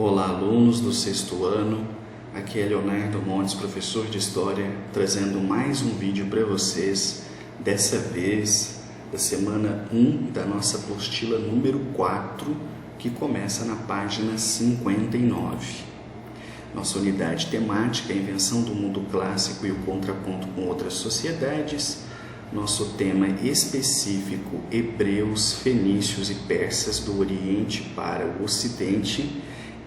Olá, alunos do sexto ano. Aqui é Leonardo Montes, professor de História, trazendo mais um vídeo para vocês, dessa vez da semana 1 da nossa apostila número 4, que começa na página 59. Nossa unidade temática é a invenção do mundo clássico e o contraponto com outras sociedades. Nosso tema específico, hebreus, fenícios e persas do Oriente para o Ocidente.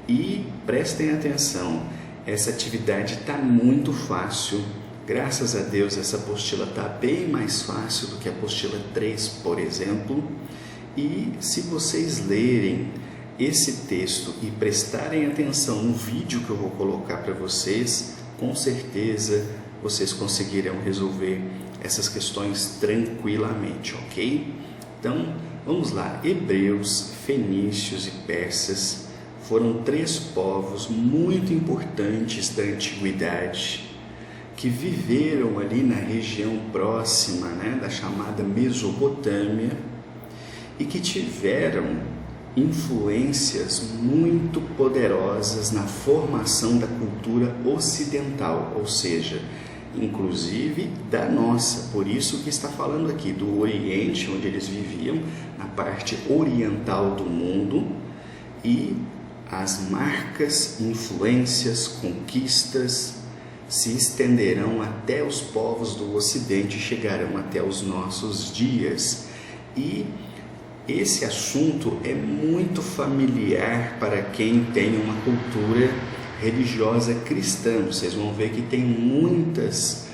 E prestem atenção, essa atividade está muito fácil. Graças a Deus essa apostila está bem mais fácil do que a apostila 3, por exemplo. E se vocês lerem esse texto e prestarem atenção no vídeo que eu vou colocar para vocês, com certeza vocês conseguirão resolver essas questões tranquilamente, ok? Então, vamos lá. Hebreus, fenícios e persas foram três povos muito importantes da antiguidade, que viveram ali na região próxima, da chamada Mesopotâmia, e que tiveram influências muito poderosas na formação da cultura ocidental, ou seja, inclusive da nossa. Por isso que está falando aqui do Oriente, onde eles viviam, na parte oriental do mundo, e as marcas, influências, conquistas se estenderão até os povos do Ocidente, chegarão até os nossos dias. E esse assunto é muito familiar para quem tem uma cultura religiosa cristã. Vocês vão ver que tem muitas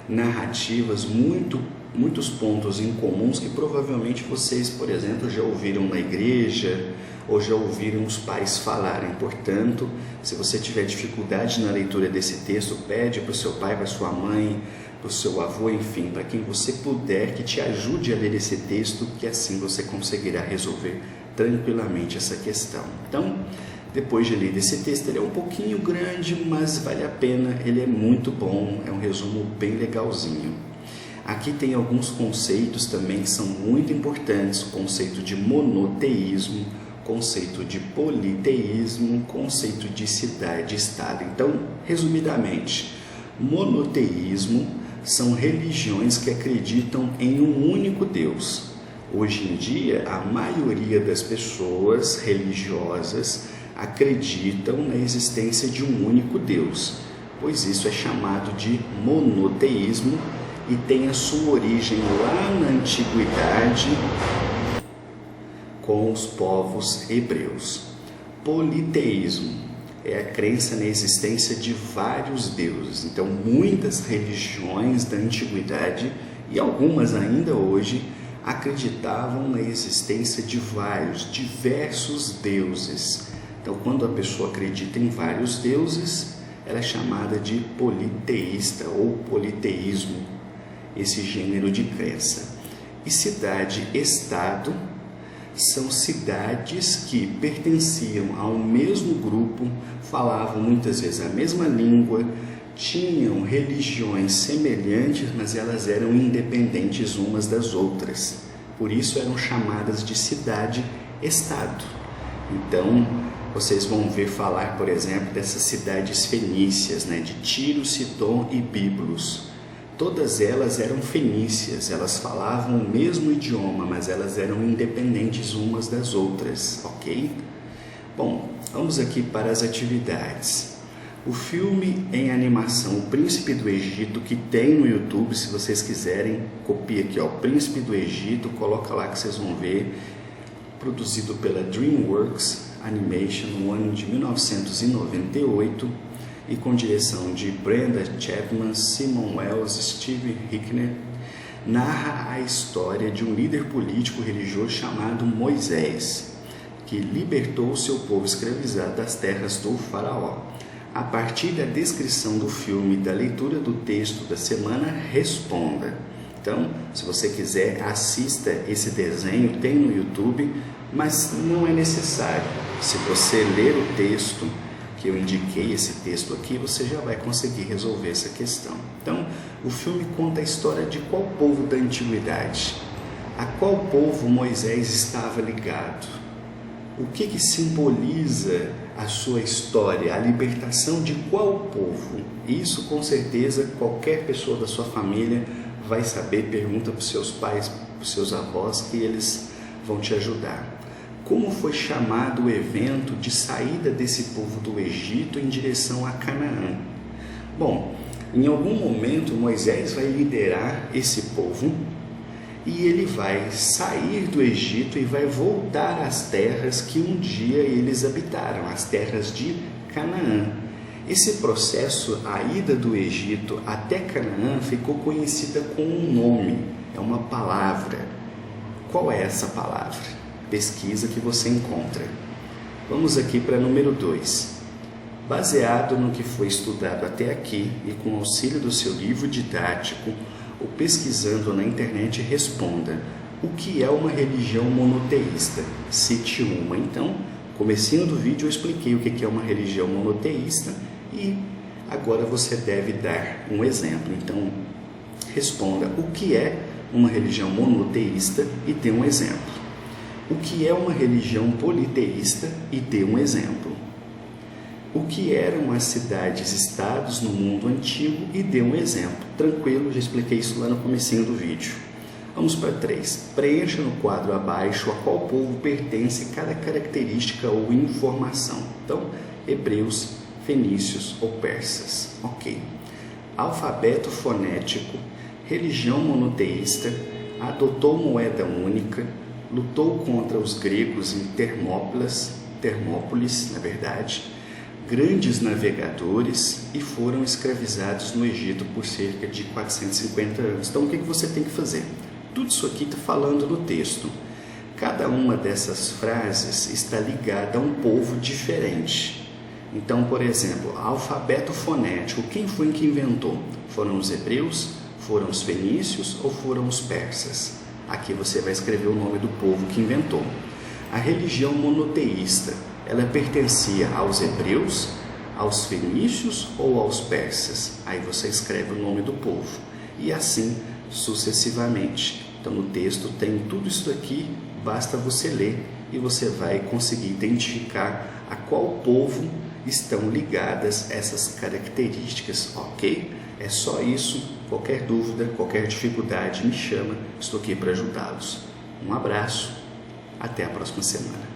narrativas, muitos pontos em comuns que provavelmente vocês, por exemplo, já ouviram na igreja ou já ouviram os pais falarem. Portanto, se você tiver dificuldade na leitura desse texto, pede para o seu pai, para a sua mãe, para o seu avô, enfim, para quem você puder, que te ajude a ler esse texto, que assim você conseguirá resolver tranquilamente essa questão. Então, depois de ler esse texto, ele é um pouquinho grande, mas vale a pena, ele é muito bom, é um resumo bem legalzinho. Aqui tem alguns conceitos também que são muito importantes: conceito de monoteísmo, conceito de politeísmo, conceito de cidade-estado. Então, resumidamente, monoteísmo são religiões que acreditam em um único Deus. Hoje em dia, a maioria das pessoas religiosas acreditam na existência de um único Deus, pois isso é chamado de monoteísmo e tem a sua origem lá na antiguidade com os povos hebreus. Politeísmo é a crença na existência de vários deuses. Então, muitas religiões da antiguidade, e algumas ainda hoje, acreditavam na existência de diversos deuses. Então, quando a pessoa acredita em vários deuses, ela é chamada de politeísta ou politeísmo, esse gênero de crença. E cidade-estado são cidades que pertenciam ao mesmo grupo, falavam muitas vezes a mesma língua, tinham religiões semelhantes, mas elas eram independentes umas das outras. Por isso eram chamadas de cidade-estado. Então, vocês vão ver falar, por exemplo, dessas cidades fenícias, de Tiro, Sidom e Biblos. Todas elas eram fenícias, elas falavam o mesmo idioma, mas elas eram independentes umas das outras, ok? Bom, vamos aqui para as atividades. O filme em animação O Príncipe do Egito, que tem no YouTube, se vocês quiserem, copia aqui, Príncipe do Egito, coloca lá que vocês vão ver, produzido pela DreamWorks Animation no ano de 1998, e com direção de Brenda Chapman, Simon Wells, Steve Hickner, narra a história de um líder político religioso chamado Moisés, que libertou o seu povo escravizado das terras do faraó. A partir da descrição do filme e da leitura do texto da semana, responda. Então, se você quiser, assista esse desenho, tem no YouTube, mas não é necessário. Se você ler o texto que eu indiquei, esse texto aqui, você já vai conseguir resolver essa questão. Então, o filme conta a história de qual povo da antiguidade? A qual povo Moisés estava ligado? O que simboliza a sua história, a libertação de qual povo? Isso com certeza qualquer pessoa da sua família vai saber. Pergunta para os seus pais, para os seus avós, que eles vão te ajudar. Como foi chamado o evento de saída desse povo do Egito em direção a Canaã? Bom, em algum momento Moisés vai liderar esse povo e ele vai sair do Egito e vai voltar às terras que um dia eles habitaram, as terras de Canaã. Esse processo, a ida do Egito até Canaã, ficou conhecida com um nome, é uma palavra. Qual é essa palavra? Pesquisa que você encontra. Vamos aqui para número 2. Baseado no que foi estudado até aqui e com auxílio do seu livro didático, ou pesquisando na internet, responda: o que é uma religião monoteísta? Cite uma. Então, comecinho do vídeo eu expliquei o que é uma religião monoteísta e agora você deve dar um exemplo. Então, responda o que é uma religião monoteísta e dê um exemplo. O que é uma religião politeísta e dê um exemplo. O que eram as cidades-estados no mundo antigo e dê um exemplo. Tranquilo, já expliquei isso lá no comecinho do vídeo. Vamos para 3. Preencha no quadro abaixo a qual povo pertence cada característica ou informação. Então, hebreus, fenícios ou persas. Ok. Alfabeto fonético, religião monoteísta, adotou moeda única, lutou contra os gregos em Termópolis, na verdade, grandes navegadores e foram escravizados no Egito por cerca de 450 anos. Então, o que você tem que fazer? Tudo isso aqui está falando no texto. Cada uma dessas frases está ligada a um povo diferente. Então, por exemplo, alfabeto fonético, quem foi que inventou? Foram os hebreus, foram os fenícios ou foram os persas? Aqui você vai escrever o nome do povo que inventou. A religião monoteísta, ela pertencia aos hebreus, aos fenícios ou aos persas? Aí você escreve o nome do povo. E assim sucessivamente. Então no texto tem tudo isso aqui, basta você ler e você vai conseguir identificar a qual povo estão ligadas essas características, ok? É só isso. Qualquer dúvida, qualquer dificuldade, me chama, estou aqui para ajudá-los. Um abraço, até a próxima semana.